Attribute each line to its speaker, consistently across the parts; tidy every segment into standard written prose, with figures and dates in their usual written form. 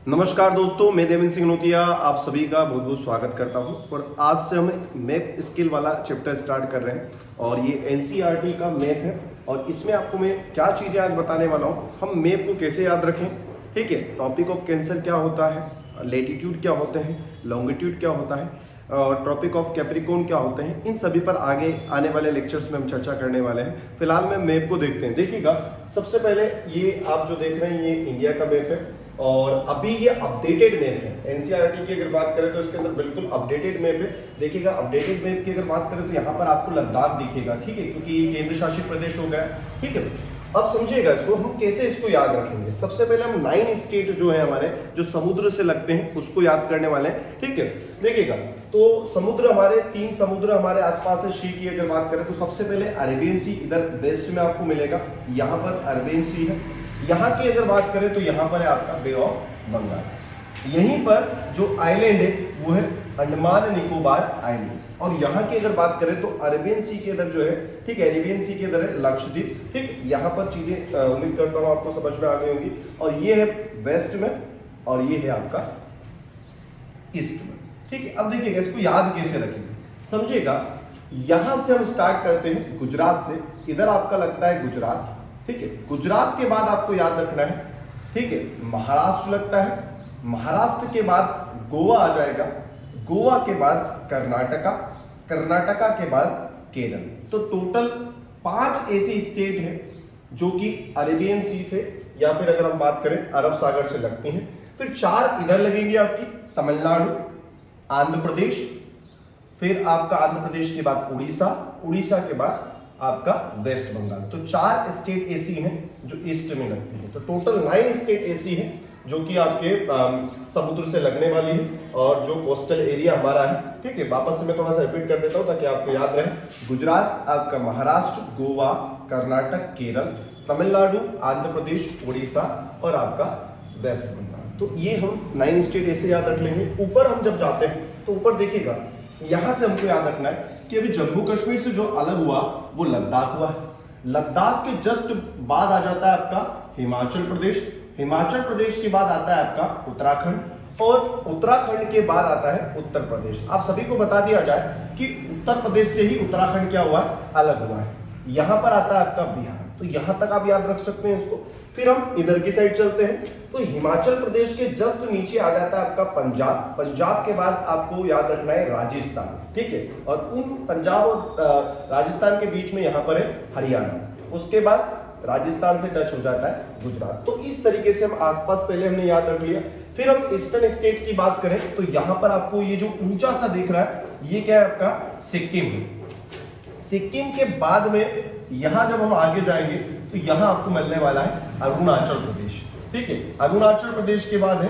Speaker 1: नमस्कार दोस्तों, मैं देवेंद्र सिंह नोतिया आप सभी का बहुत बहुत स्वागत करता हूं। और आज से हम एक मैप स्किल वाला चैप्टर स्टार्ट कर रहे हैं और ये एनसीईआरटी का मैप है। और इसमें आपको मैं क्या चीज़ें आज बताने वाला हूं, हम मैप को कैसे याद रखें, ठीक है। टॉपिक ऑफ कैंसर क्या होता है, लेटीट्यूड क्या होते हैं, लॉन्गिट्यूड क्या होता है, और ट्रॉपिक ऑफ कैप्रिकॉर्न क्या होते हैं, इन सभी पर आगे आने वाले लेक्चर्स में हम चर्चा करने वाले हैं। फिलहाल में मैप को देखते हैं। देखिएगा, सबसे पहले ये आप जो देख रहे हैं ये इंडिया का मैप है और अभी ये अपडेटेड मैप है। एनसीईआरटी की अगर बात करें तो इसके अंदर बिल्कुल अपडेटेड मैप है। देखिएगा, अपडेटेड मैप की अगर बात करें तो यहाँ पर आपको लद्दाख दिखेगा, ठीक है, क्योंकि ये केंद्र शासित प्रदेश हो गया, ठीक है। अब समझिएगा इसको, हम कैसे इसको याद रखेंगे। सबसे पहले हम 9 स्टेट जो है हमारे, जो समुद्र से लगते हैं, उसको याद करने वाले हैं, ठीक है। देखिएगा, तो समुद्र हमारे 3 समुद्र हमारे आसपास है। सी की अगर बात करें तो सबसे पहले अरेबियन सी इधर वेस्ट में आपको मिलेगा, यहाँ पर अरेबियन सी है। यहाँ की अगर बात करें तो यहाँ पर है आपका बे ऑफ बंगाल। यहीं पर जो आइलैंड है वो है अंडमान निकोबार आइलैंड। और यहाँ की अगर बात करें तो अरेबियन सी के इधर जो है, ठीक है, अरेबियन सी के इधर है लक्षद्वीप, ठीक। यहाँ पर चीजें उम्मीद करता हूँ आपको समझ में आ गई होंगी। और ये है वेस्ट में और ये है आपका ईस्ट में, ठीक है। अब देखिएगा इसको याद कैसे रखेंगे, समझिएगा। यहां से हम स्टार्ट करते हैं गुजरात से, इधर आपका लगता है गुजरात, ठीक है। गुजरात के बाद आपको याद रखना है, ठीक है, महाराष्ट्र लगता है। महाराष्ट्र के बाद गोवा आ जाएगा, गोवा के बाद कर्नाटका, कर्नाटका के बाद केरल। तो टोटल 5 ऐसी स्टेट हैं जो कि अरेबियन सी से या फिर अगर हम बात करें अरब सागर से लगती हैं। फिर 4 इधर लगेंगी आपकी, तमिलनाडु, आंध्र प्रदेश, फिर आपका आंध्र प्रदेश के बाद उड़ीसा, उड़ीसा के बाद आपका वेस्ट बंगाल। तो 4 स्टेट ऐसी हैं जो ईस्ट में लगती हैं। तो टोटल 9 स्टेट ऐसी हैं जो कि आपके समुद्र से लगने वाली है और जो कोस्टल एरिया हमारा है, ठीक है। वापस से मैं थोड़ा सा रिपीट कर देता हूं ताकि आपको याद रहे। गुजरात, आपका महाराष्ट्र, गोवा, कर्नाटक, केरल, तमिलनाडु, आंध्र प्रदेश, उड़ीसा और आपका वेस्ट बंगाल। तो ये हम 9 स्टेट ऐसे याद रख लेंगे। ऊपर हम जब जाते हैं तो ऊपर देखिएगा, यहां से हमको याद रखना है कि अभी जम्मू कश्मीर से जो अलग हुआ वो लद्दाख हुआ है। लद्दाख के जस्ट बाद आ जाता है आपका हिमाचल प्रदेश, हिमाचल प्रदेश के बाद आता है आपका उत्तराखंड और उत्तराखंड के बाद आता है उत्तर प्रदेश। आप सभी को बता दिया जाए कि उत्तर प्रदेश से ही उत्तराखंड क्या हुआ है, अलग हुआ है। यहां पर आता है आपका बिहार। तो यहां तक आप याद रख सकते हैं इसको। फिर हम इधर की साइड चलते हैं तो हिमाचल प्रदेश के जस्ट नीचे आ जाता है आपका पंजाब, पंजाब के बाद आपको याद रखना है राजस्थान, ठीक है। और उन पंजाब और राजस्थान के बीच में यहां पर है हरियाणा, उसके बाद राजस्थान से टच हो जाता है गुजरात। तो इस तरीके से हम आसपास पहले हमने याद रख लिया। फिर हम ईस्टर्न स्टेट की बात करें तो यहां पर आपको ये जो ऊंचा सा दिख रहा है ये क्या है आपका सिक्किम है। सिक्किम के बाद में यहां जब हम आगे जाएंगे तो यहां आपको मिलने वाला है अरुणाचल प्रदेश, ठीक है। अरुणाचल प्रदेश के बाद है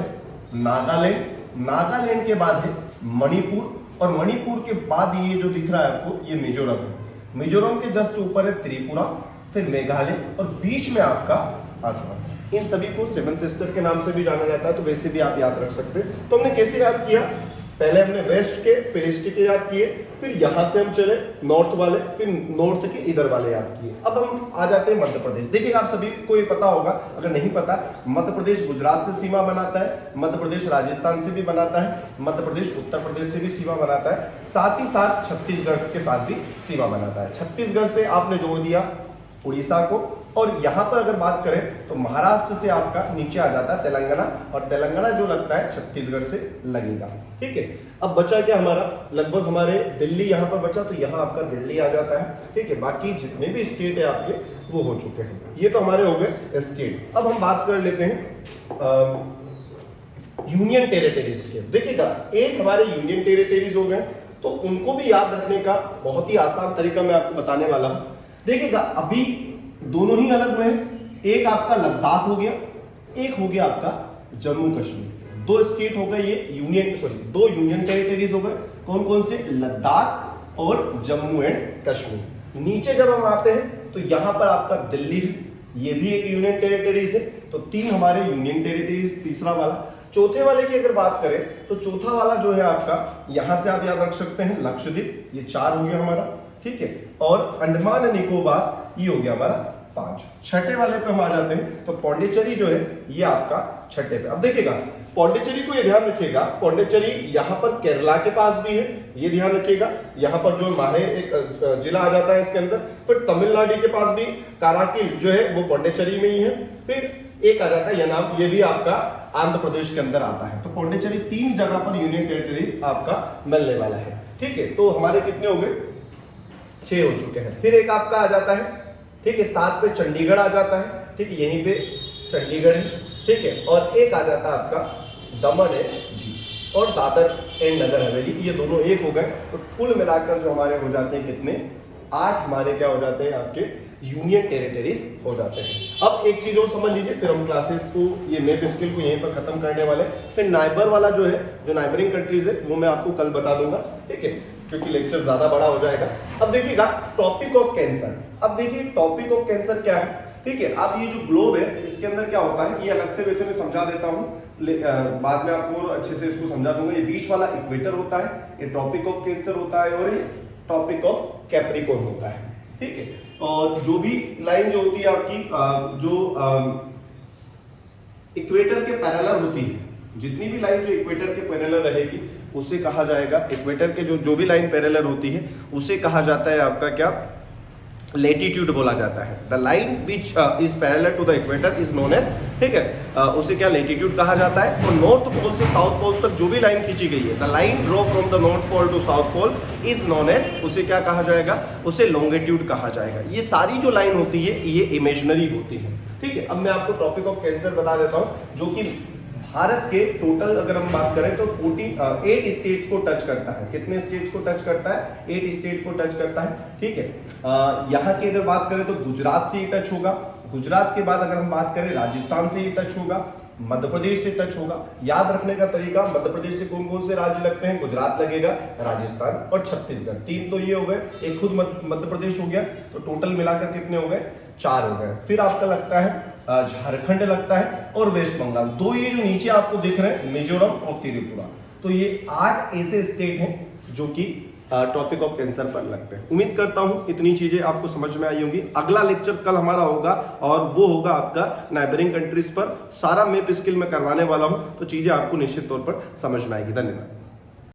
Speaker 1: नागालैंड, नागालैंड के बाद है मणिपुर और मणिपुर के बाद ये जो दिख रहा है आपको ये मिजोरम है। मिजोरम के जस्ट ऊपर है त्रिपुरा, फिर मेघालय और बीच में आपका असम। इन सभी को 7 सिस्टर के नाम से भी जाना जाता है, तो वैसे भी आप याद रख सकते हैं। तो हमने कैसे याद किया, पहले हमने वेस्ट के फिर ईस्ट के याद किए, फिर यहां से हम चले नॉर्थ वाले, फिर नॉर्थ के इधर वाले याद किए। अब हम आ जाते हैं मध्य प्रदेश। देखिए आप सभी को ये पता होगा, अगर नहीं पता, मध्य प्रदेश गुजरात से सीमा बनाता है, मध्य प्रदेश राजस्थान से भी बनाता है, मध्य प्रदेश उत्तर प्रदेश से भी सीमा बनाता है, साथ ही साथ छत्तीसगढ़ के साथ भी सीमा बनाता है। छत्तीसगढ़ से आपने जोड़ दिया उड़ीसा को, और यहां पर अगर बात करें तो महाराष्ट्र से आपका नीचे आ जाता है तेलंगाना, और तेलंगाना जो लगता है छत्तीसगढ़ से लगेगा, ठीक है। अब बचा क्या हमारा, लगभग हमारे दिल्ली यहां पर बचा, तो यहां आपका दिल्ली आ जाता है, ठीक है। बाकी जितने भी स्टेट है आपके वो हो चुके हैं। ये तो हमारे हो गए स्टेट। अब हम बात कर लेते हैं यूनियन टेरिटरीज के। देखिएगा 8 हमारे यूनियन टेरिटरीज हो गए, तो उनको भी याद रखने का बहुत ही आसान तरीका मैं आपको बताने वाला हूं। देखिएगा अभी दोनों ही अलग हुए हैं, एक आपका लद्दाख हो गया, एक हो गया आपका जम्मू कश्मीर। 2 स्टेट हो गए ये दो यूनियन टेरिटरीज हो गए। कौन कौन से, लद्दाख और जम्मू एंड कश्मीर। नीचे जब हम आते हैं तो यहां पर आपका दिल्ली है, ये भी एक यूनियन टेरिटरीज है। तो 3 हमारे यूनियन टेरिटरीज, तीसरा वाला। चौथे वाले की अगर बात करें तो चौथा वाला जो है आपका, यहां से आप याद रख सकते हैं लक्षद्वीप, ये 4 हो गया हमारा, ठीक है। और अंडमान निकोबार ये हो गया हमारा 5। छठे वाले पे हम आ जाते हैं, तो पौंडीचेरी जो है ये आपका छठे पे। अब देखिएगा पौंडीचेरी को ये ध्यान रखिएगा, पौंडीचेरी यहाँ पर केरला के पास भी है, ये ध्यान रखिएगा। यहाँ पर जो माहे एक जिला आ जाता है इसके अंदर। फिर तमिलनाडु के पास भी काराकिल जो है वो पौंडीचेरी में ही है। फिर एक आ जाता है यनाम, ये भी आपका आंध्र प्रदेश के अंदर आता है। तो पौंडीचेरी 3 जगह पर यूनियन टेरिटरीज आपका मिलने वाला है। ठीक है, तो हमारे कितने हो गए? 6 हो चुके हैं। फिर एक आपका आ जाता है, ठीक है, 7 पे चंडीगढ़ आ जाता है। ठीक है, यहीं पे चंडीगढ़ है। ठीक है, और एक आ जाता है आपका दमन है और दादर एंड नगर हवेली, ये दोनों एक हो गए। तो कुल मिलाकर जो हमारे हो जाते हैं कितने? 8 हमारे क्या हो जाते हैं? आपके यूनियन टेरिटरीज हो जाते हैं। अब एक चीज और समझ लीजिए, फिर हम क्लासेस को, ये मैप स्किल को यहीं पर खत्म करने वाले। फिर नाइबर वाला जो है, जो नाइबरिंग कंट्रीज है, वो मैं आपको कल बता दूंगा। ठीक है, क्योंकि लेक्चर ज्यादा बड़ा हो जाएगा। अब देखिएगा टॉपिक ऑफ कैंसर। अब देखिए टॉपिक ऑफ कैंसर क्या है। ठीक है, अब ये जो ग्लोब है इसके अंदर क्या होता है, ये अलग से वैसे मैं समझा देता हूँ, बाद में आपको और अच्छे से इसको समझा दूंगा। ये बीच वाला इक्वेटर होता है, ये टॉपिक ऑफ कैंसर होता है, और ये टॉपिक ऑफ कैप्रिकॉर्न होता है। ठीक है, और जो भी लाइन जो होती है आपकी जो इक्वेटर के पैरेलल होती है, जितनी भी लाइन जो इक्वेटर के पैरेलल रहेगी उसे कहा जाएगा, इक्वेटर के जो भी लाइन पैरेलल होती है उसे कहा जाता है आपका क्या? लेटीट्यूड बोला जाता है। The line which is parallel to the equator is known as, ठीक है, उसे क्या? लेटीट्यूड कहा जाता है। और नॉर्थ पोल से साउथ पोल तक जो भी लाइन खींची गई है, the line draw from the north pole to south pole is known as, उसे क्या कहा जाएगा? उसे लॉन्गिट्यूड कहा जाएगा। ये सारी जो लाइन होती है ये इमेजिनरी होती है। ठीक है, अब मैं आपको टॉपिक ऑफ कैंसर बता देता हूं, जो कि भारत के टोटल अगर हम बात करें तो 8 स्टेट को टच करता है। कितने स्टेट को टच करता है? 8 स्टेट को टच करता है। ठीक है, यहाँ की अगर बात करें तो गुजरात से ही टच होगा। गुजरात के बाद अगर हम बात करें राजस्थान से ही टच होगा, मध्य प्रदेश से टच होगा। याद रखने का तरीका, मध्य प्रदेश से कौन कौन से राज्य लगते हैं? गुजरात लगेगा, राजस्थान और छत्तीसगढ़। 3 तो ये हो गए, एक खुद मध्य प्रदेश हो गया, तो टोटल मिलाकर कितने हो गए? 4 हो गए। फिर आपका लगता है झारखंड लगता है और वेस्ट बंगाल। 2 ये जो नीचे आपको दिख रहे हैं, मिजोरम और त्रिपुरा। तो ये 8 ऐसे स्टेट हैं जो कि टॉपिक ऑफ कैंसर पर लगते हैं। उम्मीद करता हूं इतनी चीजें आपको समझ में आई होंगी। अगला लेक्चर कल हमारा होगा और वो होगा आपका नाइबरिंग कंट्रीज पर। सारा मैप स्किल में करवाने वाला हूं, तो चीजें आपको निश्चित तौर पर समझ में आएगी। धन्यवाद।